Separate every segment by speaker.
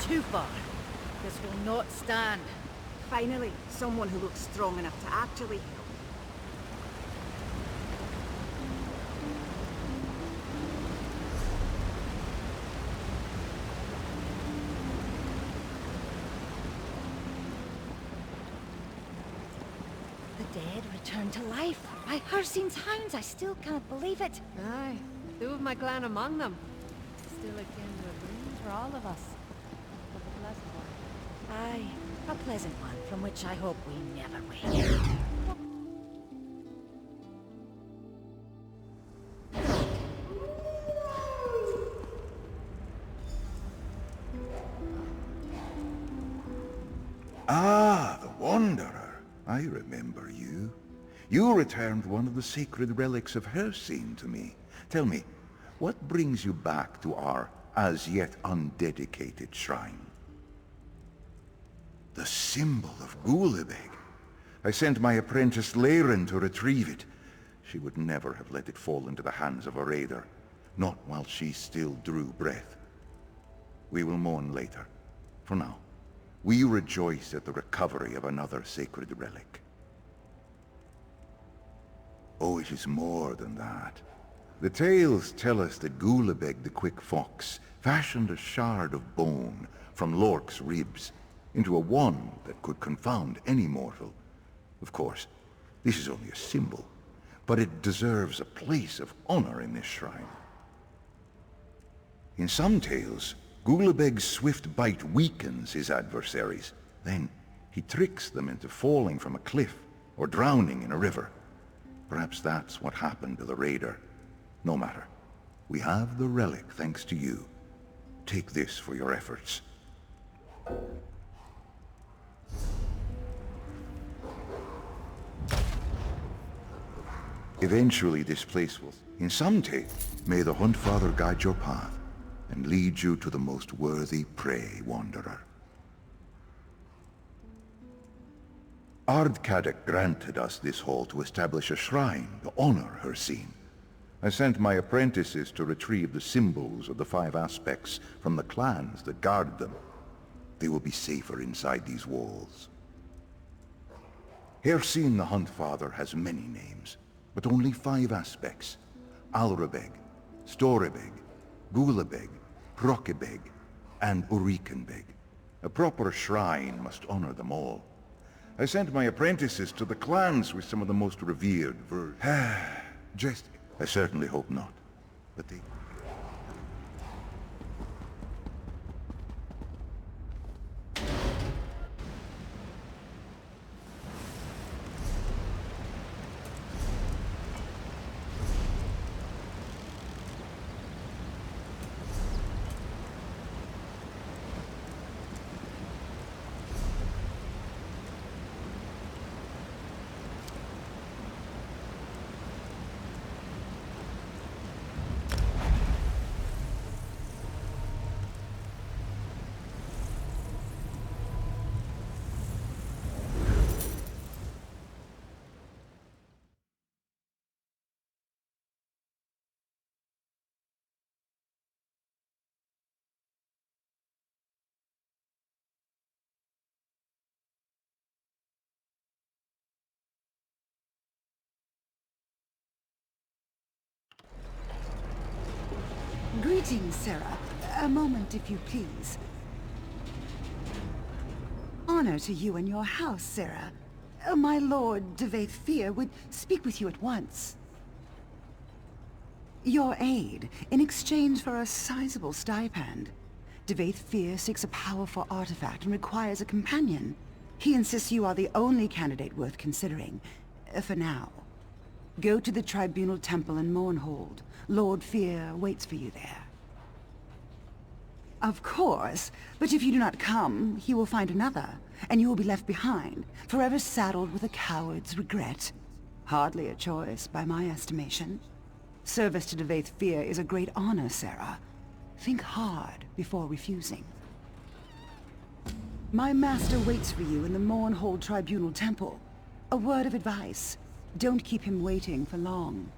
Speaker 1: Too far. This will not stand.
Speaker 2: Finally, someone who looks strong enough to actually help.
Speaker 1: The dead returned to life. By Hircine's hounds, I still can't believe it.
Speaker 3: Aye, two of my clan among them. Still akin to a dream for all of us. But a pleasant one.
Speaker 1: Aye, a pleasant one from which I hope we never wake.
Speaker 4: Ah, the Wanderer. I remember you. You returned one of the sacred relics of Hircine to me. Tell me, what brings you back to our as-yet undedicated shrine? The symbol of Gulabeg. I sent my apprentice Laren to retrieve it. She would never have let it fall into the hands of a raider, not while she still drew breath. We will mourn later. For now, we rejoice at the recovery of another sacred relic. Oh, it is more than that. The tales tell us that Gulabeg the Quick Fox fashioned a shard of bone from Lork's ribs into a wand that could confound any mortal. Of course, this is only a symbol, but it deserves a place of honor in this shrine. In some tales, Gulabeg's swift bite weakens his adversaries. Then he tricks them into falling from a cliff or drowning in a river. Perhaps that's what happened to the raider. No matter. We have the relic thanks to you. Take this for your efforts. Eventually this place will... In some tale, may the Huntfather guide your path and lead you to the most worthy prey, Wanderer. Ardkadak granted us this hall to establish a shrine to honor Hircine. I sent my apprentices to retrieve the symbols of the 5 aspects from the clans that guard them. They will be safer inside these walls. Hircine the Huntfather has many names, but only 5 aspects. Alrabeg, Storebeg, Gulabeg, Prokebeg, and Urikenbeg. A proper shrine must honor them all. I sent my apprentices to the clans with some of the most revered Just... I certainly hope not. But they...
Speaker 2: Greetings, Sarah. A moment, if you please. Honor to you and your house, Sarah. My lord, Devaith Fear, would speak with you at once. Your aid, in exchange for a sizable stipend. Devaith Fear seeks a powerful artifact and requires a companion. He insists you are the only candidate worth considering, for now. Go to the Tribunal Temple in Mournhold. Lord Fear waits for you there. Of course, but if you do not come, he will find another, and you will be left behind, forever saddled with a coward's regret. Hardly a choice, by my estimation. Service to Devaith Fear is a great honor, Sarah. Think hard before refusing. My master waits for you in the Mournhold Tribunal Temple. A word of advice. Don't keep him waiting for long.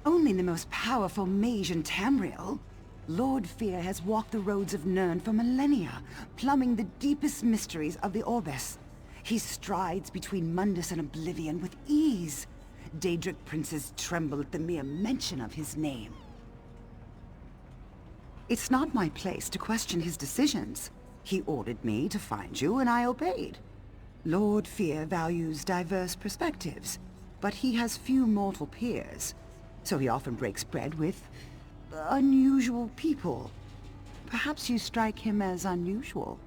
Speaker 2: Only the most powerful mage in Tamriel. Lord Fear has walked the roads of Nirn for millennia, plumbing the deepest mysteries of the Orbis. He strides between Mundus and Oblivion with ease. Daedric princes tremble at the mere mention of his name. It's not my place to question his decisions. He ordered me to find you, and I obeyed. Lord Fear values diverse perspectives, but he has few mortal peers, so he often breaks bread with unusual people. Perhaps you strike him as unusual.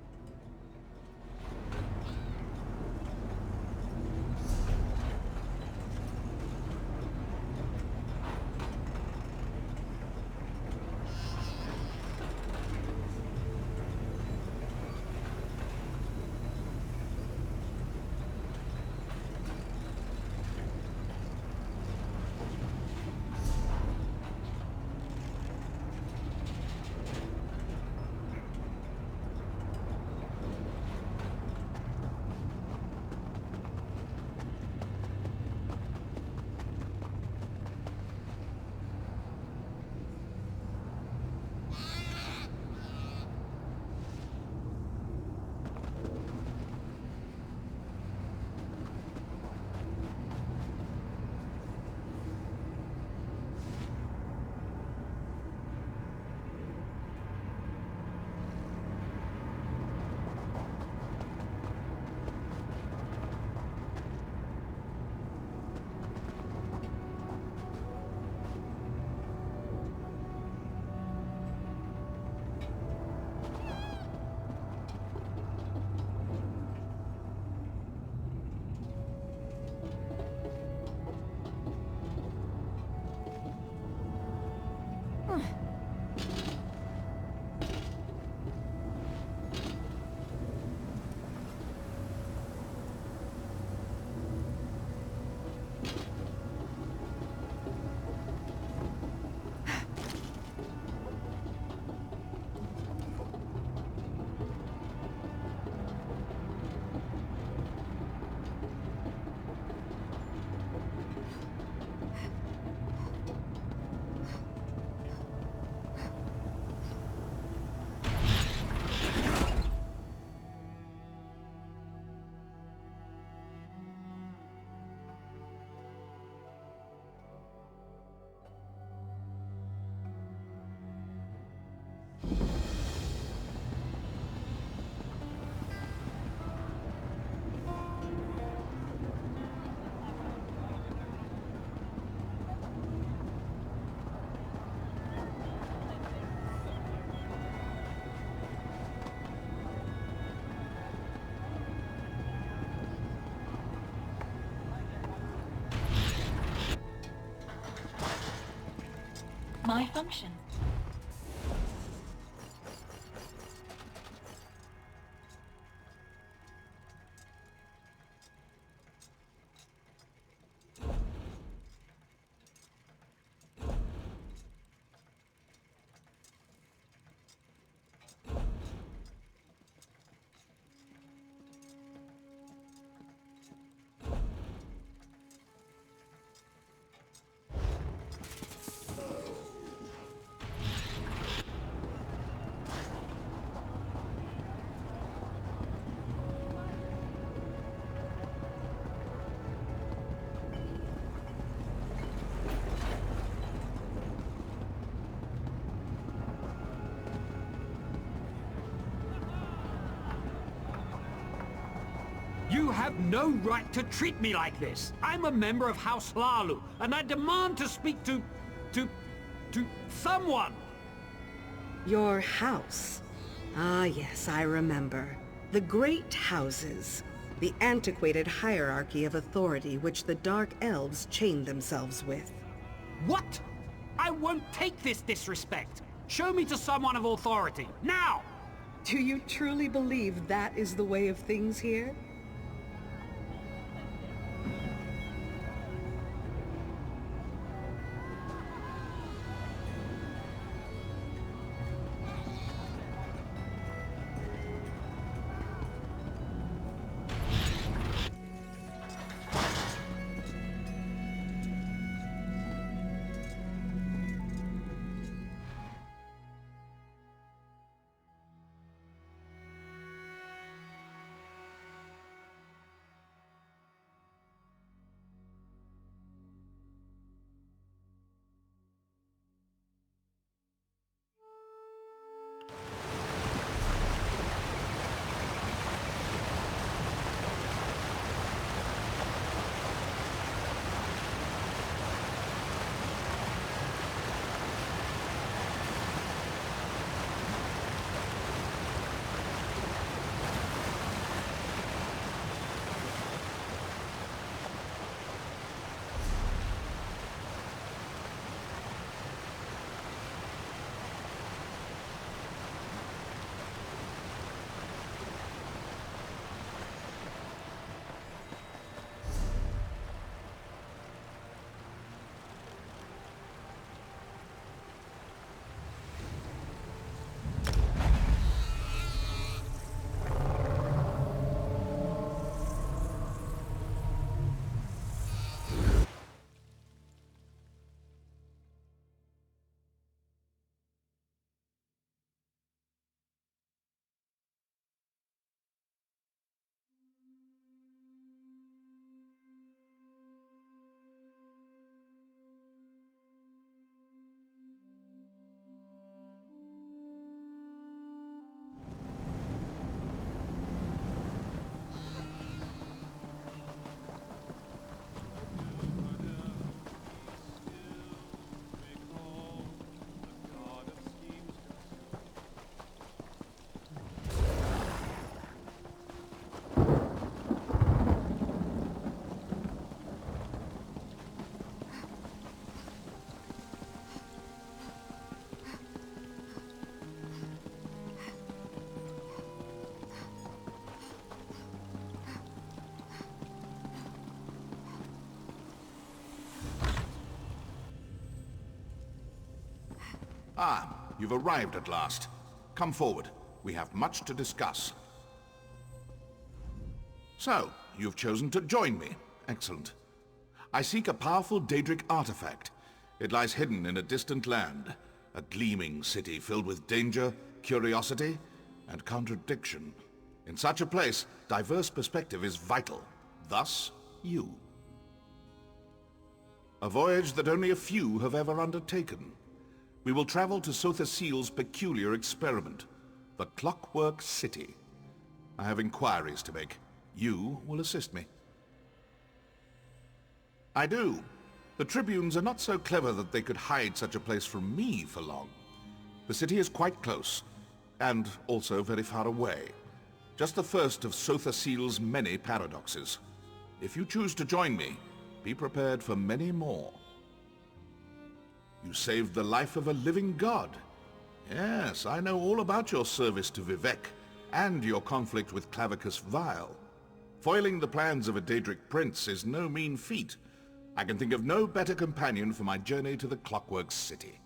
Speaker 5: My function.
Speaker 6: You have no right to treat me like this. I'm a member of House Lalu, and I demand to speak to someone.
Speaker 7: Your house. Ah, yes, I remember. The Great Houses. The antiquated hierarchy of authority which the Dark Elves chain themselves with.
Speaker 6: What? I won't take this disrespect. Show me to someone of authority, now!
Speaker 7: Do you truly believe that is the way of things here?
Speaker 8: Ah, you've arrived at last. Come forward. We have much to discuss. So, you've chosen to join me. Excellent. I seek a powerful Daedric artifact. It lies hidden in a distant land, a gleaming city filled with danger, curiosity, and contradiction. In such a place, diverse perspective is vital. Thus, you. A voyage that only a few have ever undertaken. We will travel to Sotha Seal's peculiar experiment, the Clockwork City. I have inquiries to make. You will assist me. I do. The Tribunes are not so clever that they could hide such a place from me for long. The city is quite close, and also very far away. Just the first of Sotha Seal's many paradoxes. If you choose to join me, be prepared for many more. You saved the life of a living god. Yes, I know all about your service to Vivec, and your conflict with Clavicus Vile. Foiling the plans of a Daedric prince is no mean feat. I can think of no better companion for my journey to the Clockwork City.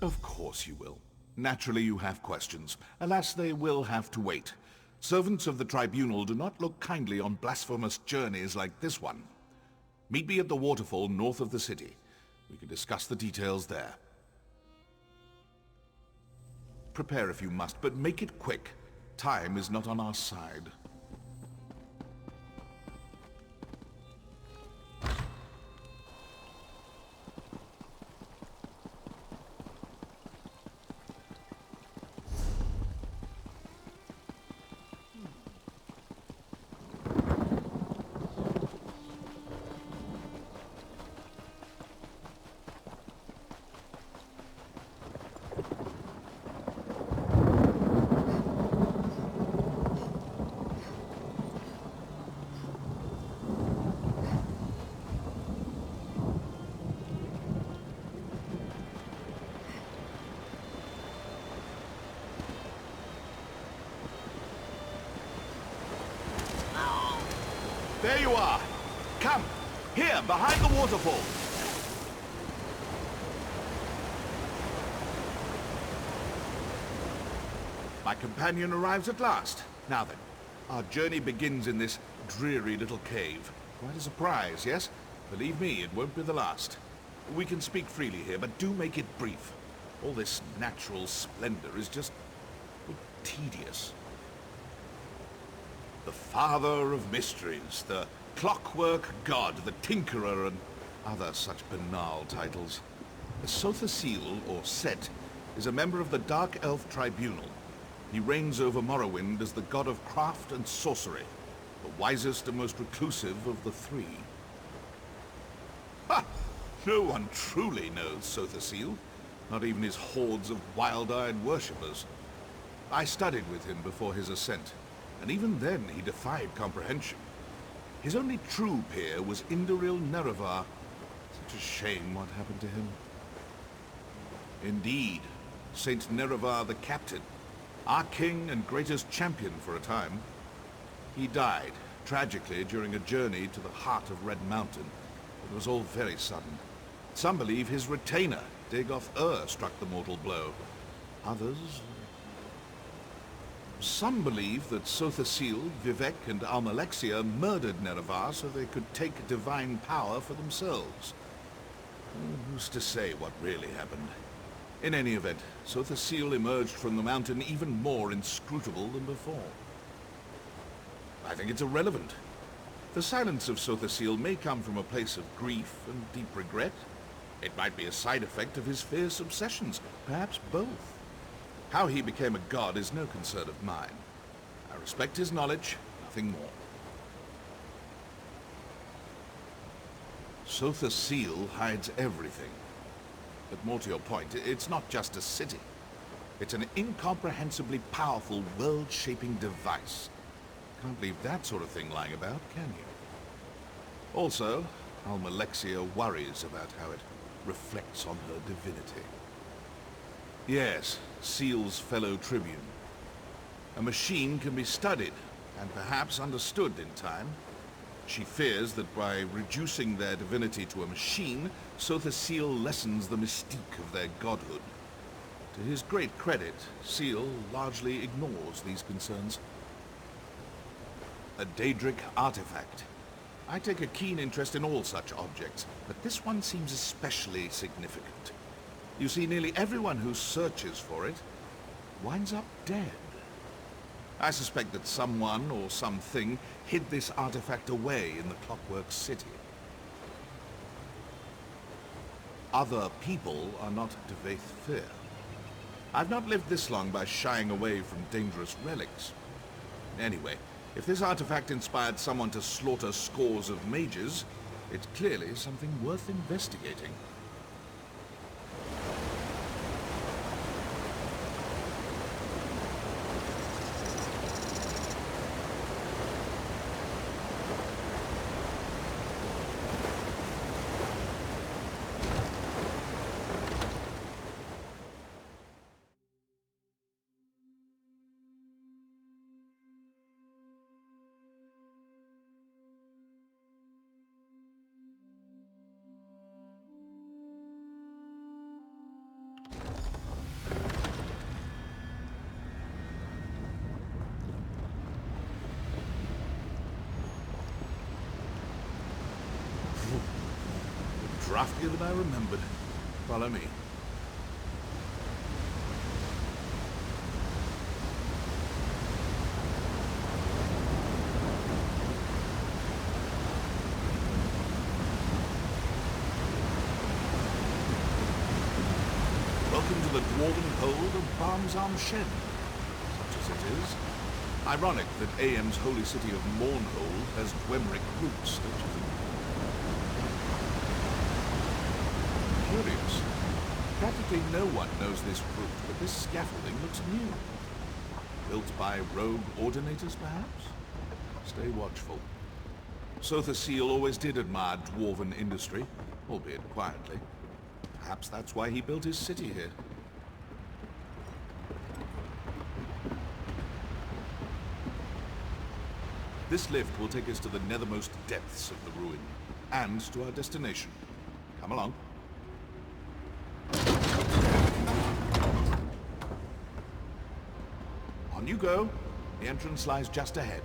Speaker 8: Of course you will. Naturally you have questions. Alas, they will have to wait. Servants of the Tribunal do not look kindly on blasphemous journeys like this one. Meet me at the waterfall north of the city. We can discuss the details there. Prepare if you must, but make it quick. Time is not on our side. There you are! Come! Here, behind the waterfall! My companion arrives at last. Now then, our journey begins in this dreary little cave. Quite a surprise, yes? Believe me, it won't be the last. We can speak freely here, but do make it brief. All this natural splendor is just tedious. The Father of Mysteries, the Clockwork God, the Tinkerer, and other such banal titles. Sotha Seal, or Set, is a member of the Dark Elf Tribunal. He reigns over Morrowind as the god of craft and sorcery, the wisest and most reclusive of the three. Ha! No one truly knows Sotha Seal, not even his hordes of wild-eyed worshippers. I studied with him before his ascent, and even then he defied comprehension. His only true peer was Indoril Nerevar. Such a shame what happened to him. Indeed, Saint Nerevar the Captain, our king and greatest champion for a time. He died, tragically, during a journey to the heart of Red Mountain. It was all very sudden. Some believe his retainer, Dagoth struck the mortal blow. Others... Some believe that Sotha Seal, Vivec, and Almalexia murdered Nerevar so they could take divine power for themselves. Who's to say what really happened? In any event, Sotha Seal emerged from the mountain even more inscrutable than before. I think it's irrelevant. The silence of Sotha Seal may come from a place of grief and deep regret. It might be a side effect of his fierce obsessions, perhaps both. How he became a god is no concern of mine. I respect his knowledge, nothing more. Sotha Seal hides everything. But more to your point, it's not just a city. It's an incomprehensibly powerful, world-shaping device. Can't leave that sort of thing lying about, can you? Also, Almalexia worries about how it reflects on her divinity. Yes, Seal's fellow tribune. A machine can be studied, and perhaps understood in time. She fears that by reducing their divinity to a machine, Sotha Seal lessens the mystique of their godhood. To his great credit, Seal largely ignores these concerns. A Daedric artifact. I take a keen interest in all such objects, but this one seems especially significant. You see, nearly everyone who searches for it winds up dead. I suspect that someone or something hid this artifact away in the Clockwork City. Other people are not Devaith Fear. I've not lived this long by shying away from dangerous relics. Anyway, if this artifact inspired someone to slaughter scores of mages, it's clearly something worth investigating. Draftier than I remembered. Follow me. Welcome to the dwarven hold of Barmsarm Shed, such as it is. Ironic that AM's holy city of Mournhold has Dwemeric roots, don't you think? Curious. Practically no one knows this route, but this scaffolding looks new. Built by rogue ordinators, perhaps? Stay watchful. Sotha Seal always did admire dwarven industry, albeit quietly. Perhaps that's why he built his city here. This lift will take us to the nethermost depths of the ruin, and to our destination. Come along. On you go. The entrance lies just ahead.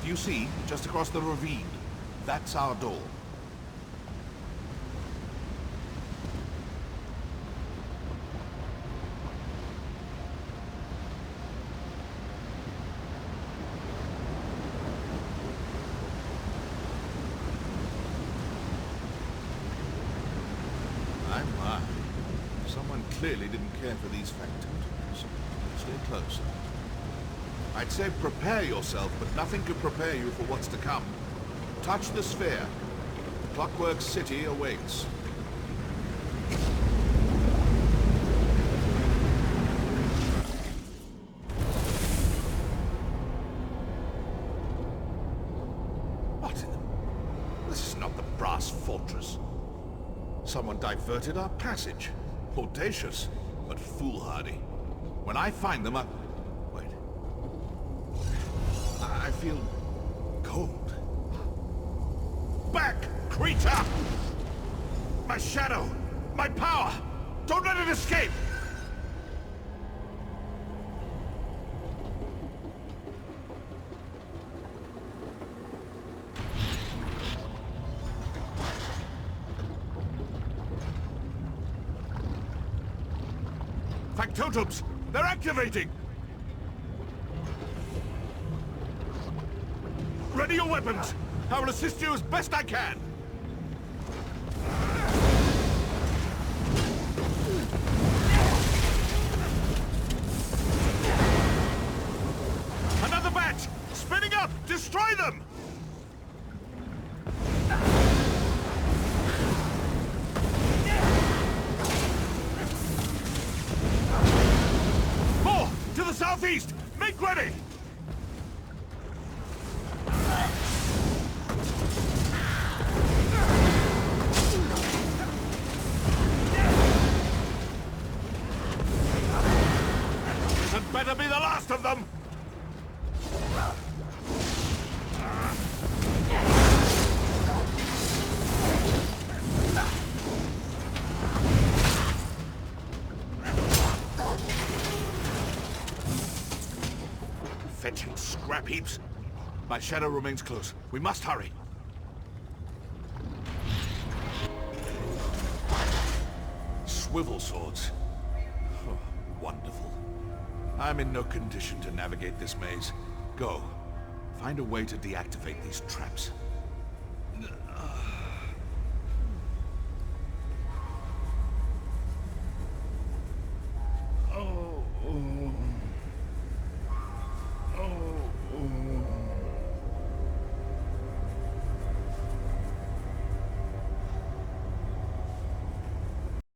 Speaker 8: Do you see, just across the ravine? That's our door. My. Someone clearly didn't care for these factories. Stay close. I'd say prepare yourself, but nothing could prepare you for what's to come. Touch the sphere. Clockwork City awaits. What? This is not the brass fortress. Someone diverted our passage. Audacious, but foolhardy. When I find them, wait. I feel cold. Back, creature! My shadow! My power! Don't let it escape! Factotums! They're activating! Ready your weapons! I will assist you as best I can! Another batch! Spinning up! Destroy them! More! To the southeast! Make ready! scrap heaps. My shadow remains close. We must hurry. Swivel swords. Oh, wonderful. I'm in no condition to navigate this maze. Go. Find a way to deactivate these traps.